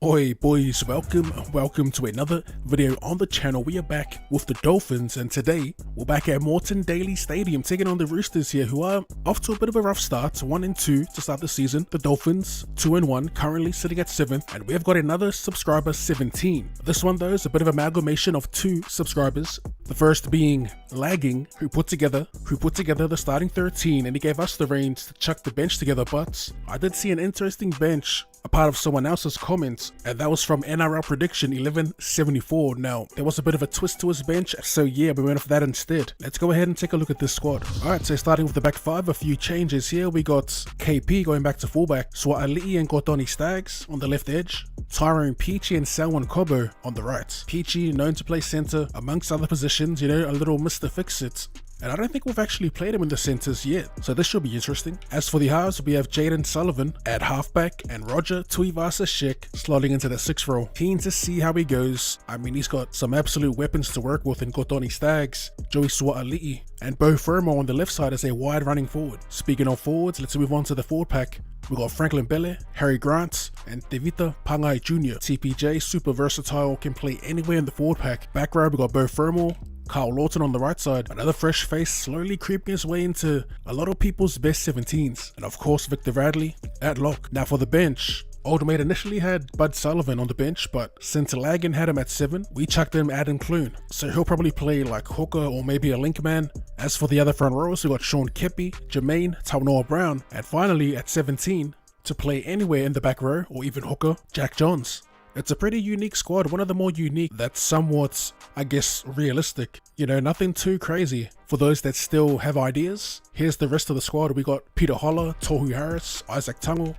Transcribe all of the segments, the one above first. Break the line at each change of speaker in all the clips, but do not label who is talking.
Oi boys, welcome to another video on the channel. We are back with the Dolphins, and today we're back at Moreton Daily Stadium taking on the Roosters here, who are off to a bit of a rough start, 1-2 to start the season. The Dolphins 2-1, currently sitting at 7th, and we have got another subscriber 17. This one though is a bit of amalgamation of two subscribers. The first being Lagging, who put together the starting 13, and he gave us the reins to chuck the bench together. But I did see an interesting bench, a part of someone else's comments, and that was from NRL Prediction 1174. Now, there was a bit of a twist to his bench, so yeah, we went for that instead. Let's go ahead and take a look at this squad. Alright, so starting with the back five, a few changes here. We got KP going back to fullback, Swa'ali'i and Kotoni Staggs on the left edge, Tyrone Peachy and Selwyn Cobbo on the right. Peachy known to play centre amongst other positions, you know, a little Mr. Fix-It. And I don't think we've actually played him in the centres yet, so this should be interesting. As for the halves, we have Jaden Sullivan at halfback and Roger Tuivasa-Sheck slotting into the 6th role. Keen to see how he goes. I mean, he's got some absolute weapons to work with in Kotoni Staggs, Joey Swa'ali'i, and Bo Fermo on the left side as a wide running forward. Speaking of forwards, let's move on to the forward pack. We got Franklin Bele, Harry Grant, and Devita Pangai Jr. TPJ, super versatile, can play anywhere in the forward pack. Back row, we got Bo Fermo, Carl Lawton on the right side, another fresh face slowly creeping his way into a lot of people's best 17s, and of course Victor Radley at lock. Now for the bench, Old Mate initially had Bud Sullivan on the bench, but since Lagan had him at 7, we chucked him Adam Clune, so he'll probably play like hooker or maybe a link man. As for the other front rows, we got Sean Kepi, Jermaine Taunoa Brown, and finally at 17, to play anywhere in the back row or even hooker, Jack Johns. It's a pretty unique squad, one of the more unique that's somewhat, I guess, realistic. You know, nothing too crazy. For those that still have ideas, here's the rest of the squad. We got Peter Holler, Tohu Harris, Isaac Tungle,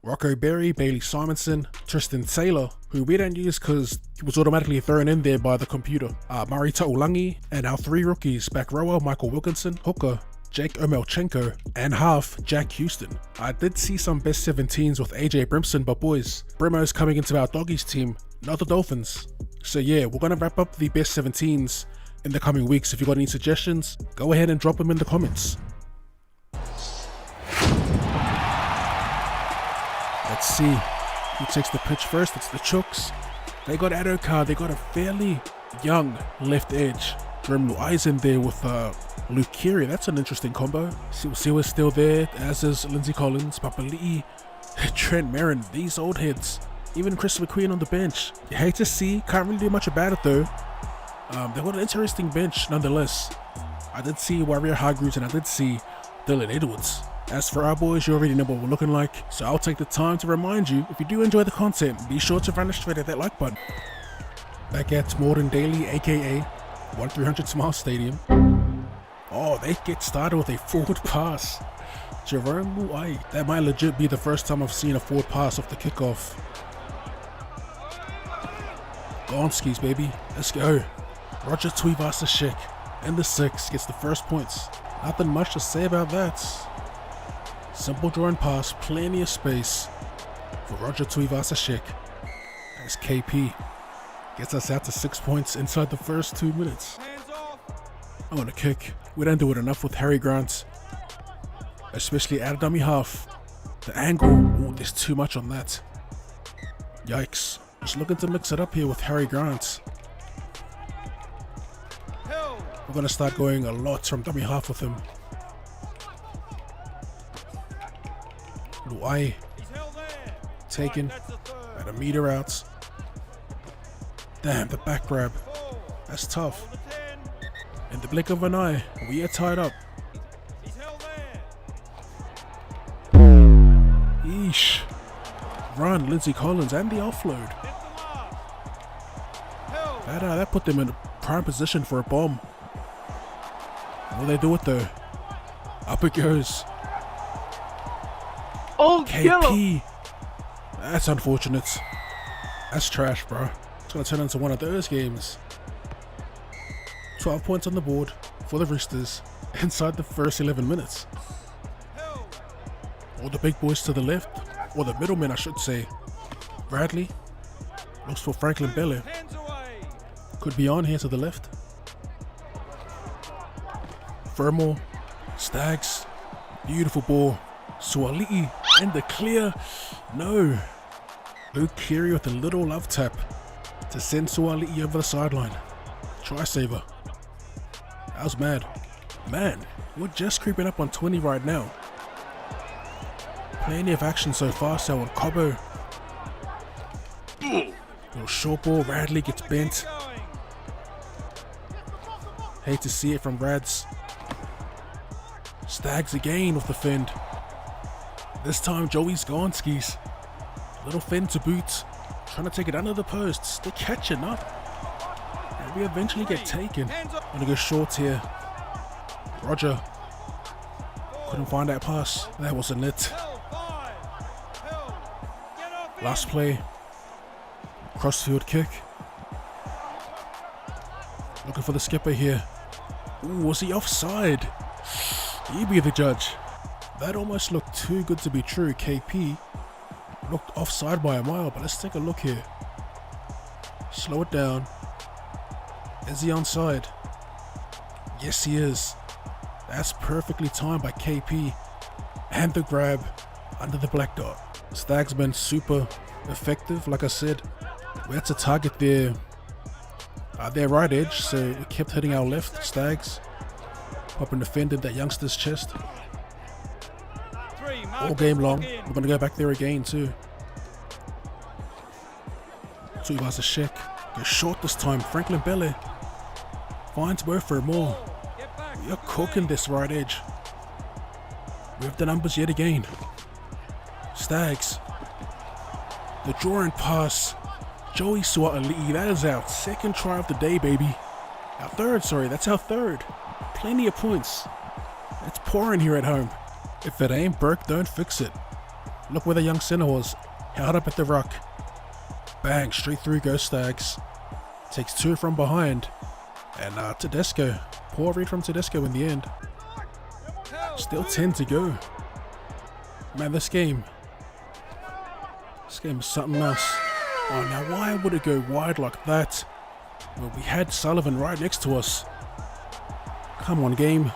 Rocco Berry, Bailey Simonson, Tristan Taylor, who we don't use because he was automatically thrown in there by the computer, Murray Ta'ulangi, and our 3 rookies, back rower Michael Wilkinson, hooker Jake Omelchenko, and half Jack Houston. I did see some best 17s with AJ Brimson, but boys, Brimo's coming into our doggies team, not the Dolphins. So yeah, we're gonna wrap up the best 17s in the coming weeks. If you got any suggestions, go ahead and drop them in the comments. Let's see who takes the pitch first. It's the Chooks. They got Adokar, they got a fairly young left edge. Jerome Luai's in there with Luke Keary. That's an interesting combo. Siwa's still there, as is Lindsay Collins, Papali'i, Trent Merrin, these old heads. Even Chris McQueen on the bench. You hate to see, can't really do much about it though. They've got an interesting bench nonetheless. I did see Warrior Hargreaves and I did see Dylan Edwards. As for our boys, you already know what we're looking like, so I'll take the time to remind you, if you do enjoy the content, be sure to run straight at that like button. Back at Moreton Daily, aka 1300 Smile Stadium. Oh, they get started with a forward pass. Jerome Luai. That might legit be the first time I've seen a forward pass off the kickoff. Gonskis, baby. Let's go. Roger Tuivasa-Sheck in the 6 gets the first points. Nothing much to say about that. Simple draw and pass, plenty of space for Roger Tuivasa-Sheck. As KP gets us out to 6 points inside the first 2 minutes. I'm gonna kick. We don't do it enough with Harry Grant, especially at a dummy half. The angle, oh, there's too much on that. Yikes. Just looking to mix it up here with Harry Grant. We're gonna start going a lot from dummy half with him. Luai taken at a meter out. Damn, the back grab. That's tough. In the blink of an eye, we are tied up. Yeesh. Run, Lindsay Collins, and the offload. That put them in a prime position for a bomb. Will they do it though? Up it goes.
Oh,
KP. That's unfortunate. That's trash, bro. It's gonna turn into one of those games. 12 points on the board for the Roosters inside the first 11 minutes. All the big boys to the left, or the middlemen I should say. Bradley looks for Franklin Bele. Could be on here to the left. Fermo, Staggs, beautiful ball. Swa'ali'i and the clear. No. Luke Keary with a little love tap to send Suaalii over the sideline. Try saver. That was mad. Man, we're just creeping up on 20 right now. Plenty of action so far, so on Cobbo. Little short ball, Radley gets bent. Hate to see it from Rads. Staggs again with the fend. This time Joey's gone skis. Little fend to boot. Trying to take it under the posts. They're catching up. And we eventually get taken. Gonna go short here. Roger. Couldn't find that pass. That wasn't it. Last play. Crossfield kick. Looking for the skipper here. Ooh, was he offside? You be the judge. That almost looked too good to be true. KP looked offside by a mile, but let's take a look here. Slow it down. Is he onside? Yes, he is. That's perfectly timed by KP. And the grab under the black dot. Staggs been super effective. Like I said, we had to target their right edge, so we kept hitting our left. Staggs popping the fend in that youngster's chest. All game long. We're going to go back there again too. Tuivasa-Sheck goes short this time. Franklin Bele finds both for more. We are cooking this right edge. We have the numbers yet again. Staggs. The drawing pass. Joey Suaalii. That is our second try of the day, baby. Our third, sorry. That's our third. Plenty of points. It's pouring here at home. If it ain't broke, don't fix it. Look where the young center was. Held up at the ruck. Bang, straight through goes Staggs. Takes two from behind. And Tedesco. Poor read from Tedesco in the end. Still 10 to go. Man, this game is something else. Oh, now why would it go wide like that? Well, we had Sullivan right next to us. Come on, game.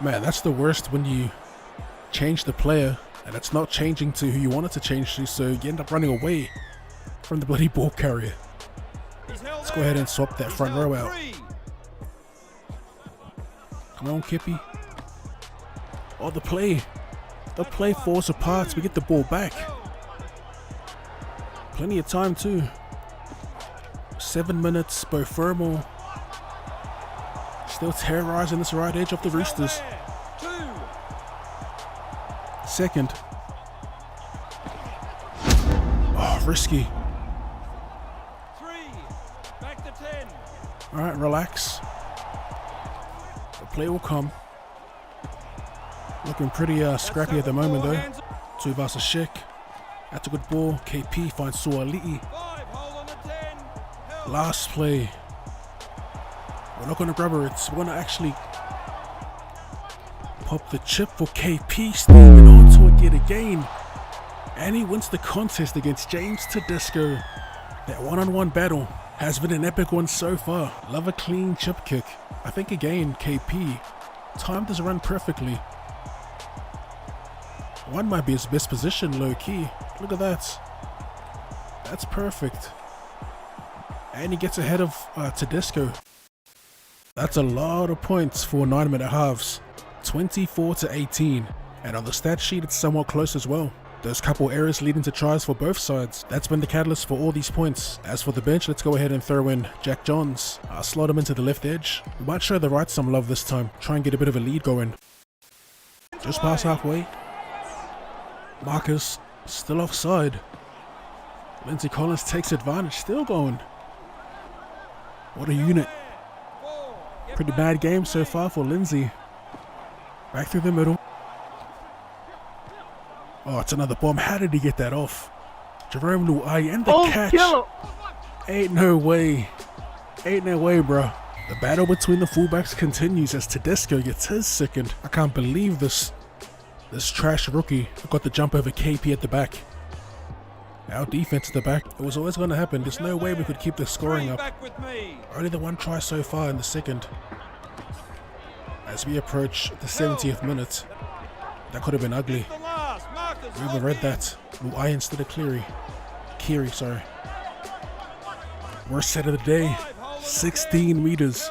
Man, that's the worst when you change the player and it's not changing to who you want it to change to, so you end up running away from the bloody ball carrier. Let's go ahead and swap that front row out. Come on, Kippy. Oh, the play falls apart. We get the ball back. Plenty of time too. 7 minutes, Bo Fermel still terrorizing this right edge of the Roosters. Second. Oh, risky. Alright, relax. The play will come. Looking pretty scrappy at the moment though. Tuivasa-Sheck. That's a good ball. KP finds Suaalii. Last play. We're not going to grab her. We're going to actually pop the chip for KP. Steaming onto it yet again. And he wins the contest against James Tedesco. That one-on-one battle has been an epic one so far. Love a clean chip kick. I think again, KP timed his run perfectly. One might be his best position, low-key. Look at that. That's perfect. And he gets ahead of Tedesco. That's a lot of points for 9-minute halves. 24 to 18. And on the stat sheet, it's somewhat close as well. Those couple errors leading to tries for both sides. That's been the catalyst for all these points. As for the bench, let's go ahead and throw in Jack Johns. Slot him into the left edge. We might show the right some love this time. Try and get a bit of a lead going. Just past halfway. Marcus still offside. Lindsay Collins takes advantage. Still going. What a unit. Pretty bad game so far for Lindsay. Back through the middle. Oh, it's another bomb. How did he get that off? Jerome Luai and the catch. Ain't no way. Ain't no way, bro. The battle between the fullbacks continues as Tedesco gets his second. I can't believe this trash rookie got the jump over KP at the back. Our defense at the back. It was always going to happen. There's no way we could keep the scoring up. Only the one try so far in the second. As we approach the 70th minute. That could have been ugly. We even read that. Luai instead of Cleary. Kiri, sorry. Worst set of the day, 16 meters.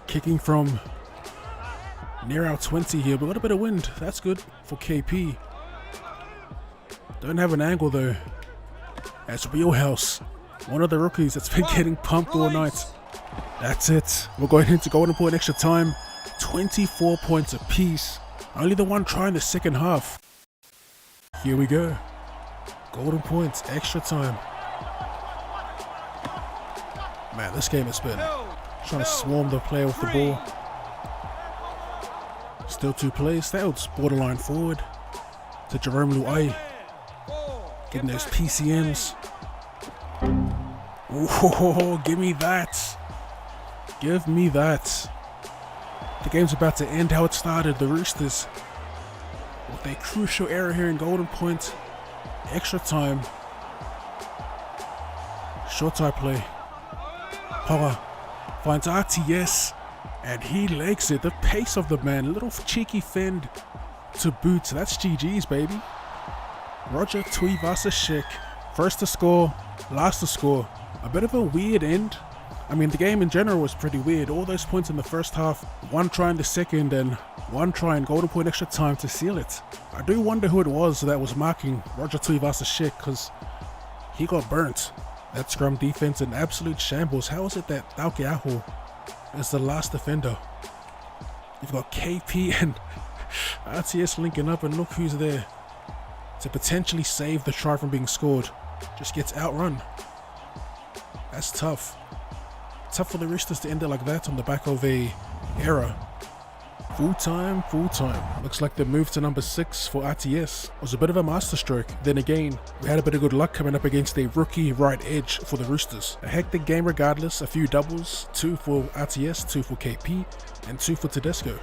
Kicking from near our 20 here, but got a bit of wind. That's good for KP. Don't have an angle though. That's Wheelhouse, one of the rookies that's been getting pumped all night. That's it. We're going into golden point extra time. 24 points apiece. Only the one try in the second half. Here we go. Golden points, extra time. Man, this game has been trying to swarm the player with the ball. Still 2 plays. That was borderline forward to Jerome Luai. Getting those PCMs. Oh, give me that. Give me that. The game's about to end how it started. The Roosters with a crucial error here in golden point. Extra time. Short side play. Ponga finds RTS and he legs it. The pace of the man. Little cheeky fend to boot. That's GG's, baby. Roger Tuivasa-Sheck. First to score, last to score. A bit of a weird end. I mean, the game in general was pretty weird. All those points in the first half, 1 try in the second, and 1 try in golden point extra time to seal it. I do wonder who it was that was marking Roger Tuivasa-Sheck, because he got burnt. That scrum defense in absolute shambles. How is it that Taukeaho is the last defender? You've got KP and RTS linking up, and look who's there to potentially save the try from being scored. Just gets outrun. That's tough. Tough for the Roosters to end it like that on the back of a error. Full time. Looks like the move to number 6 for RTS was a bit of a masterstroke. Then again, we had a bit of good luck coming up against a rookie right edge for the Roosters. A hectic game regardless, a few doubles, 2 for RTS, 2 for KP, and 2 for Tedesco.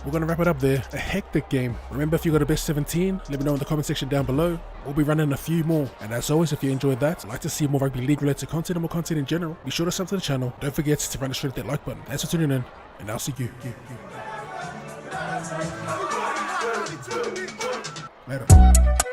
We're going to wrap it up there. A hectic game. Remember, if you got a best 17, let me know in the comment section down below. We'll be running a few more. And as always, if you enjoyed that, like to see more rugby league related content and more content in general, be sure to sub to the channel. Don't forget to run straight that like button. Thanks for tuning in, and I'll see you. Later.